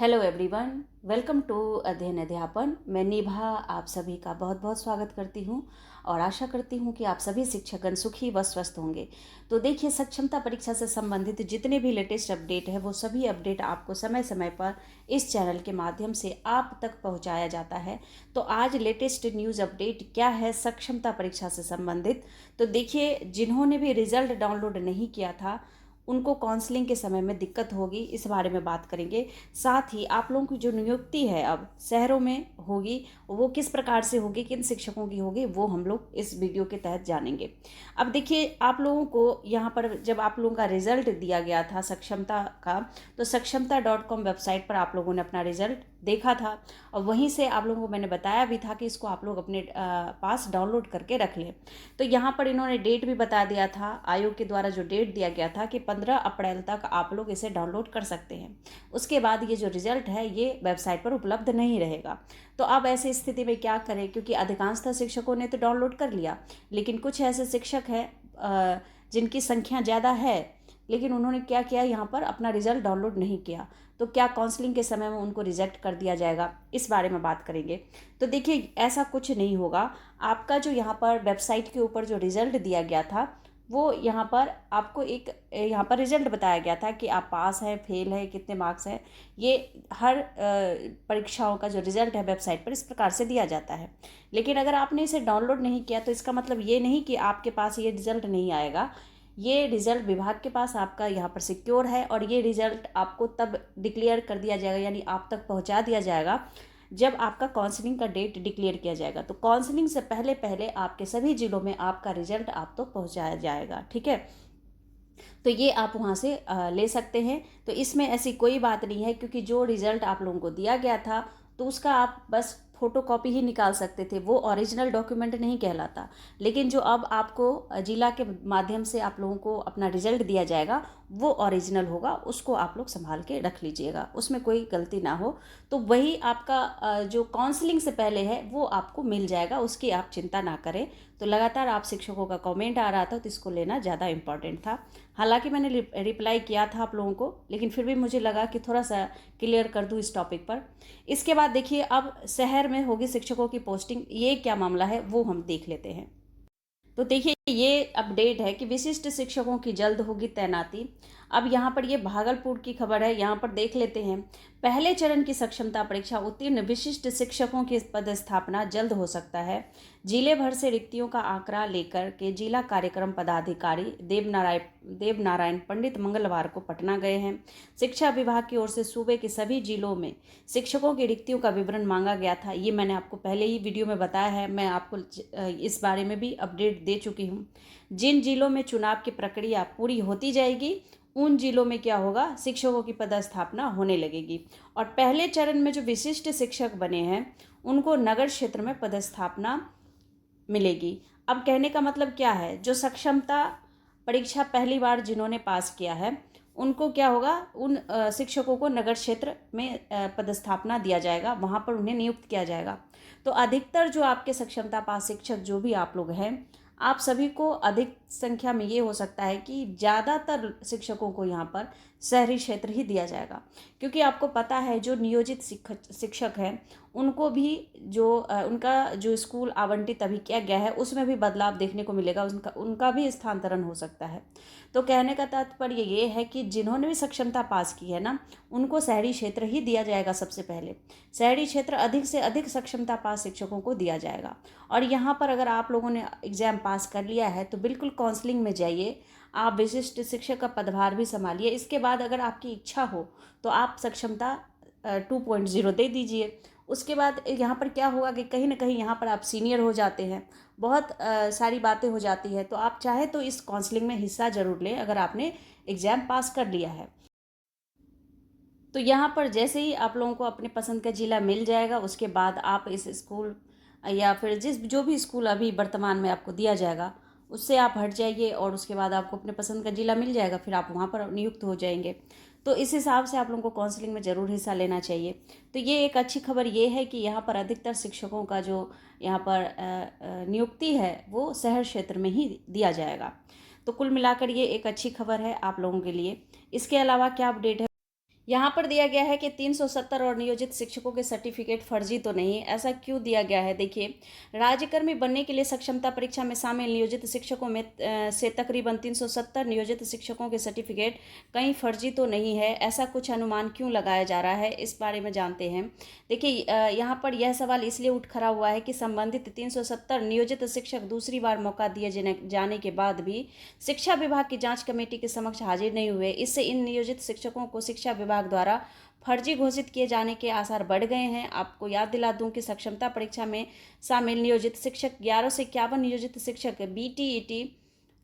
Hello everyone, welcome to अध्ययन अध्यापन। मैं निभा आप सभी का बहुत बहुत स्वागत करती हूँ और आशा करती हूँ कि आप सभी शिक्षकगण सुखी व स्वस्थ होंगे। तो देखिए, सक्षमता परीक्षा से संबंधित जितने भी लेटेस्ट अपडेट है वो सभी अपडेट आपको समय समय पर इस चैनल के माध्यम से आप तक पहुँचाया जाता है। तो आज लेटेस्ट न्यूज़ अपडेट क्या है सक्षमता परीक्षा से संबंधित, तो देखिए, जिन्होंने भी रिजल्ट डाउनलोड नहीं किया था उनको काउंसलिंग के समय में दिक्कत होगी, इस बारे में बात करेंगे। साथ ही आप लोगों की जो नियुक्ति है अब शहरों में होगी, वो किस प्रकार से होगी, किन शिक्षकों की होगी, वो हम लोग इस वीडियो के तहत जानेंगे। अब देखिए, आप लोगों को यहाँ पर जब आप लोगों का रिजल्ट दिया गया था सक्षमता का, तो sakshamta.com वेबसाइट पर आप लोगों ने अपना रिजल्ट देखा था और वहीं से आप लोगों को मैंने बताया भी था कि इसको आप लोग अपने पास डाउनलोड करके रख लें। तो यहाँ पर इन्होंने डेट भी बता दिया था, आयोग के द्वारा जो डेट दिया गया था कि 15 अप्रैल तक आप लोग इसे डाउनलोड कर सकते हैं। उसके बाद ये जो रिजल्ट है ये वेबसाइट पर उपलब्ध नहीं रहेगा। तो अब ऐसी स्थिति में क्या करें, क्योंकि अधिकांशतः शिक्षकों ने तो डाउनलोड कर लिया, लेकिन कुछ ऐसे शिक्षक हैं जिनकी संख्या ज़्यादा है, लेकिन उन्होंने क्या किया, यहाँ पर अपना रिजल्ट डाउनलोड नहीं किया। तो क्या काउंसलिंग के समय में उनको रिजेक्ट कर दिया जाएगा, इस बारे में बात करेंगे। तो देखिए, ऐसा कुछ नहीं होगा। आपका जो यहाँ पर वेबसाइट के ऊपर जो रिजल्ट दिया गया था वो यहाँ पर आपको एक यहाँ पर रिजल्ट बताया गया था कि आप पास है, फेल है, कितने मार्क्स हैं। ये हर परीक्षाओं का जो रिजल्ट है वेबसाइट पर इस प्रकार से दिया जाता है। लेकिन अगर आपने इसे डाउनलोड नहीं किया तो इसका मतलब ये नहीं कि आपके पास ये रिजल्ट नहीं आएगा। ये रिजल्ट विभाग के पास आपका यहाँ पर सिक्योर है और ये रिजल्ट आपको तब डिक्लेयर कर दिया जाएगा, यानी आप तक पहुँचा दिया जाएगा जब आपका काउंसलिंग का डेट डिक्लेयर किया जाएगा। तो काउंसलिंग से पहले पहले आपके सभी जिलों में आपका रिजल्ट आप तक पहुँचाया जाएगा, ठीक है। तो ये आप वहाँ से ले सकते हैं। तो इसमें ऐसी कोई बात नहीं है, क्योंकि जो रिज़ल्ट आप लोगों को दिया गया था तो उसका आप बस फ़ोटो कॉपी ही निकाल सकते थे, वो ओरिजिनल डॉक्यूमेंट नहीं कहलाता। लेकिन जो अब आपको जिला के माध्यम से आप लोगों को अपना रिज़ल्ट दिया जाएगा वो ओरिजिनल होगा, उसको आप लोग संभाल के रख लीजिएगा, उसमें कोई गलती ना हो। तो वही आपका जो काउंसलिंग से पहले है वो आपको मिल जाएगा, उसकी आप चिंता ना करें। तो लगातार आप शिक्षकों का कमेंट आ रहा था तो इसको लेना ज़्यादा इम्पॉर्टेंट था। हालांकि मैंने रिप्लाई किया था आप लोगों को, लेकिन फिर भी मुझे लगा कि थोड़ा सा क्लियर कर दूं इस टॉपिक पर। इसके बाद देखिए, अब शहर में होगी शिक्षकों की पोस्टिंग, ये क्या मामला है वो हम देख लेते हैं। तो देखिए, ये अपडेट है कि विशिष्ट शिक्षकों की जल्द होगी तैनाती। अब यहाँ पर ये भागलपुर की खबर है, यहाँ पर देख लेते हैं। पहले चरण की सक्षमता परीक्षा उत्तीर्ण विशिष्ट शिक्षकों की पदस्थापना जल्द हो सकता है। जिले भर से रिक्तियों का आंकड़ा लेकर के जिला कार्यक्रम पदाधिकारी देवनारायण पंडित मंगलवार को पटना गए हैं। शिक्षा विभाग की ओर से सूबे के सभी जिलों में शिक्षकों की रिक्तियों का विवरण मांगा गया था। ये मैंने आपको पहले ही वीडियो में बताया है, मैं आपको इस बारे में भी अपडेट दे चुकी हूँ। जिन जिलों में चुनाव की प्रक्रिया पूरी होती जाएगी उन जिलों में क्या होगा, शिक्षकों की पदस्थापना होने लगेगी। और पहले चरण में जो विशिष्ट शिक्षक बने हैं उनको नगर क्षेत्र में पदस्थापना मिलेगी। अब कहने का मतलब क्या है, जो सक्षमता परीक्षा पहली बार जिन्होंने पास किया है उनको क्या होगा, उन शिक्षकों को नगर क्षेत्र में पदस्थापना दिया जाएगा, वहाँ पर उन्हें नियुक्त किया जाएगा। तो अधिकतर जो आपके सक्षमता पास शिक्षक जो भी आप लोग हैं, आप सभी को अधिक संख्या में ये हो सकता है कि ज़्यादातर शिक्षकों को यहाँ पर शहरी क्षेत्र ही दिया जाएगा, क्योंकि आपको पता है जो नियोजित शिक्षक हैं उनको भी उनका जो स्कूल आवंटित अभी किया गया है उसमें भी बदलाव देखने को मिलेगा, उनका भी स्थानांतरण हो सकता है। तो कहने का तात्पर्य ये है कि जिन्होंने भी सक्षमता पास की है ना, उनको शहरी क्षेत्र ही दिया जाएगा। सबसे पहले शहरी क्षेत्र अधिक से अधिक सक्षमता पास शिक्षकों को दिया जाएगा। और यहाँ पर अगर आप लोगों ने एग्ज़ाम पास कर लिया है तो बिल्कुल काउंसलिंग में जाइए, आप विशिष्ट शिक्षक का पदभार भी संभालिए। इसके बाद अगर आपकी इच्छा हो तो आप सक्षमता 2.0 दे दीजिए। उसके बाद यहाँ पर क्या होगा कि कहीं ना कहीं यहाँ पर आप सीनियर हो जाते हैं, बहुत सारी बातें हो जाती है, तो आप चाहे तो इस काउंसलिंग में हिस्सा जरूर लें अगर आपने एग्ज़ाम पास कर लिया है। तो यहाँ पर जैसे ही आप लोगों को अपने पसंद का ज़िला मिल जाएगा, उसके बाद आप इस स्कूल या फिर जो भी स्कूल अभी वर्तमान में आपको दिया जाएगा उससे आप हट जाइए और उसके बाद आपको अपने पसंद का ज़िला मिल जाएगा, फिर आप वहाँ पर नियुक्त हो जाएंगे। तो इस हिसाब से आप लोगों को काउंसलिंग में ज़रूर हिस्सा लेना चाहिए। तो ये एक अच्छी खबर ये है कि यहाँ पर अधिकतर शिक्षकों का जो यहाँ पर नियुक्ति है वो शहर क्षेत्र में ही दिया जाएगा। तो कुल मिलाकर ये एक अच्छी खबर है आप लोगों के लिए। इसके अलावा क्या अपडेट है, यहाँ पर दिया गया है कि 370 और नियोजित शिक्षकों के सर्टिफिकेट फर्जी तो नहीं। ऐसा क्यों दिया गया है? देखिए, राज्यकर्मी बनने के लिए सक्षमता परीक्षा में शामिल नियोजित शिक्षकों में से तकरीबन 370 नियोजित शिक्षकों के सर्टिफिकेट कहीं फर्जी तो नहीं है। ऐसा कुछ अनुमान क्यों लगाया जा रहा है, इस बारे में जानते हैं। देखिए, यहाँ पर यह सवाल इसलिए उठ खड़ा हुआ है कि संबंधित 370 नियोजित शिक्षक दूसरी बार मौका दिए जाने के बाद भी शिक्षा विभाग की जाँच कमेटी के समक्ष हाजिर नहीं हुए। इससे इन नियोजित शिक्षकों को शिक्षा विभाग द्वारा फर्जी घोषित किए जाने के आसार बढ़ गए हैं। आपको याद दिला दूं कि सक्षमता परीक्षा में शामिल नियोजित शिक्षक 11 से 51 नियोजित शिक्षक बीटीईटी,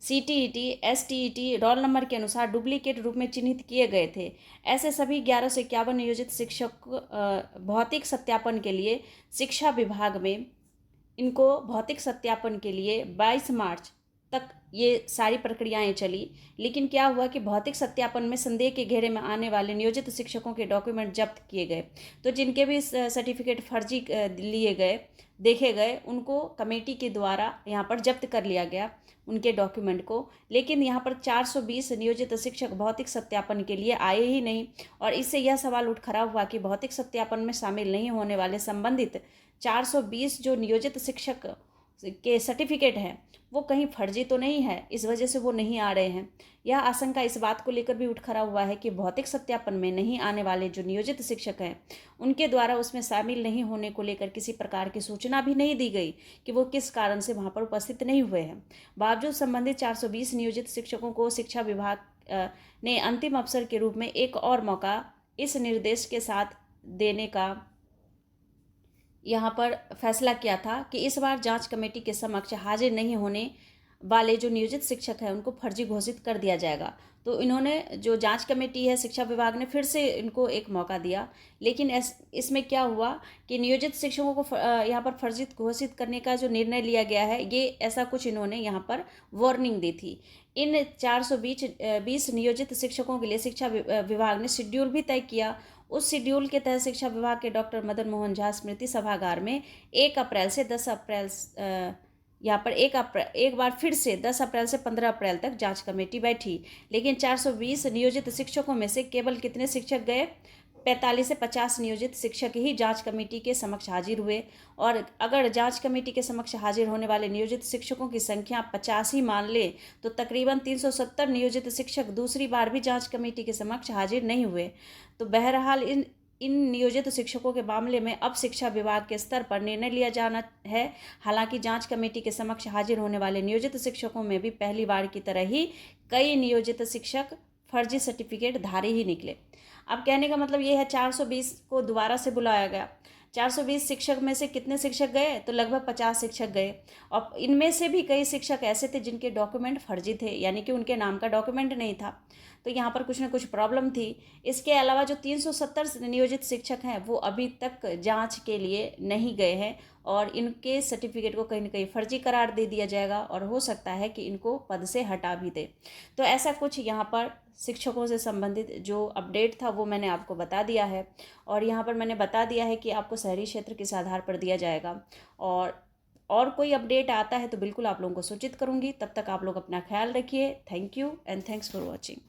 सीटीईटी, एसटीईटी रोल नंबर के अनुसार डुप्लीकेट रूप में चिन्हित किए गए थे। ऐसे सभी 11 से 51 नियोजित शिक्षक भौतिक सत्यापन के लिए शिक्षा विभाग में इनको भौतिक सत्यापन के लिए 22 मार्च तक ये सारी प्रक्रियाएं चली। लेकिन क्या हुआ कि भौतिक सत्यापन में संदेह के घेरे में आने वाले नियोजित शिक्षकों के डॉक्यूमेंट जब्त किए गए। तो जिनके भी सर्टिफिकेट फर्जी लिए गए, देखे गए, उनको कमेटी के द्वारा यहाँ पर जब्त कर लिया गया उनके डॉक्यूमेंट को। लेकिन यहाँ पर 420 नियोजित शिक्षक भौतिक सत्यापन के लिए आए ही नहीं। और इससे यह सवाल उठ खड़ा हुआ कि भौतिक सत्यापन में शामिल नहीं होने वाले संबंधित 420 जो नियोजित शिक्षक के सर्टिफिकेट हैं वो कहीं फर्जी तो नहीं है, इस वजह से वो नहीं आ रहे हैं। यह आशंका इस बात को लेकर भी उठ खड़ा हुआ है कि भौतिक सत्यापन में नहीं आने वाले जो नियोजित शिक्षक हैं उनके द्वारा उसमें शामिल नहीं होने को लेकर किसी प्रकार की सूचना भी नहीं दी गई कि वो किस कारण से वहाँ पर उपस्थित नहीं हुए हैं। बावजूद संबंधित 420 नियोजित शिक्षकों को शिक्षा विभाग ने अंतिम अवसर के रूप में एक और मौका इस निर्देश के साथ देने का यहाँ पर फैसला किया था कि इस बार जांच कमेटी के समक्ष हाजिर नहीं होने वाले जो नियोजित शिक्षक हैं उनको फर्जी घोषित कर दिया जाएगा। तो इन्होंने, जो जांच कमेटी है शिक्षा विभाग ने, फिर से इनको एक मौका दिया। लेकिन इसमें क्या हुआ कि नियोजित शिक्षकों को यहाँ पर फर्जी घोषित करने का जो निर्णय लिया गया है, ये ऐसा कुछ इन्होंने यहाँ पर वार्निंग दी थी। इन 420 नियोजित शिक्षकों के लिए शिक्षा विभाग ने शेड्यूल भी तय किया। उस शेड्यूल के तहत शिक्षा विभाग के डॉक्टर मदन मोहन झा स्मृति सभागार में 1 अप्रैल से 10 अप्रैल यहाँ पर एक बार फिर से 10 अप्रैल से 15 अप्रैल तक जांच कमेटी बैठी। लेकिन 420 नियोजित शिक्षकों में से केवल कितने शिक्षक गए? 45 से 50 नियोजित शिक्षक ही जांच कमेटी के समक्ष हाजिर हुए। और अगर जांच कमेटी के समक्ष हाजिर होने वाले नियोजित शिक्षकों की संख्या 50 ही मान ले तो तकरीबन 370 नियोजित शिक्षक दूसरी बार भी जांच कमेटी के समक्ष हाजिर नहीं हुए। तो बहरहाल इन नियोजित शिक्षकों के मामले में अब शिक्षा विभाग के स्तर पर निर्णय लिया जाना है। हालांकि जांच कमेटी के समक्ष हाजिर होने वाले नियोजित शिक्षकों में भी पहली बार की तरह ही कई नियोजित शिक्षक फर्जी सर्टिफिकेट धारी ही निकले। अब कहने का मतलब ये है 420 को दोबारा से बुलाया गया। 420 शिक्षक में से कितने शिक्षक गए? तो लगभग 50 शिक्षक गए। और इनमें से भी कई शिक्षक ऐसे थे जिनके डॉक्यूमेंट फर्जी थे, यानी कि उनके नाम का डॉक्यूमेंट नहीं था। तो यहाँ पर कुछ ना कुछ प्रॉब्लम थी। इसके अलावा जो 370 नियोजित शिक्षक हैं वो अभी तक जांच के लिए नहीं गए हैं और इनके सर्टिफिकेट को कहीं ना कहीं फर्जी करार दे दिया जाएगा और हो सकता है कि इनको पद से हटा भी दे। तो ऐसा कुछ यहाँ पर शिक्षकों से संबंधित जो अपडेट था वो मैंने आपको बता दिया है। और यहाँ पर मैंने बता दिया है कि आपको शहरी क्षेत्र किस आधार पर दिया जाएगा। और कोई अपडेट आता है तो बिल्कुल आप लोगों को सूचित करूँगी। तब तक आप लोग अपना ख्याल रखिए। Thank you and thanks for watching.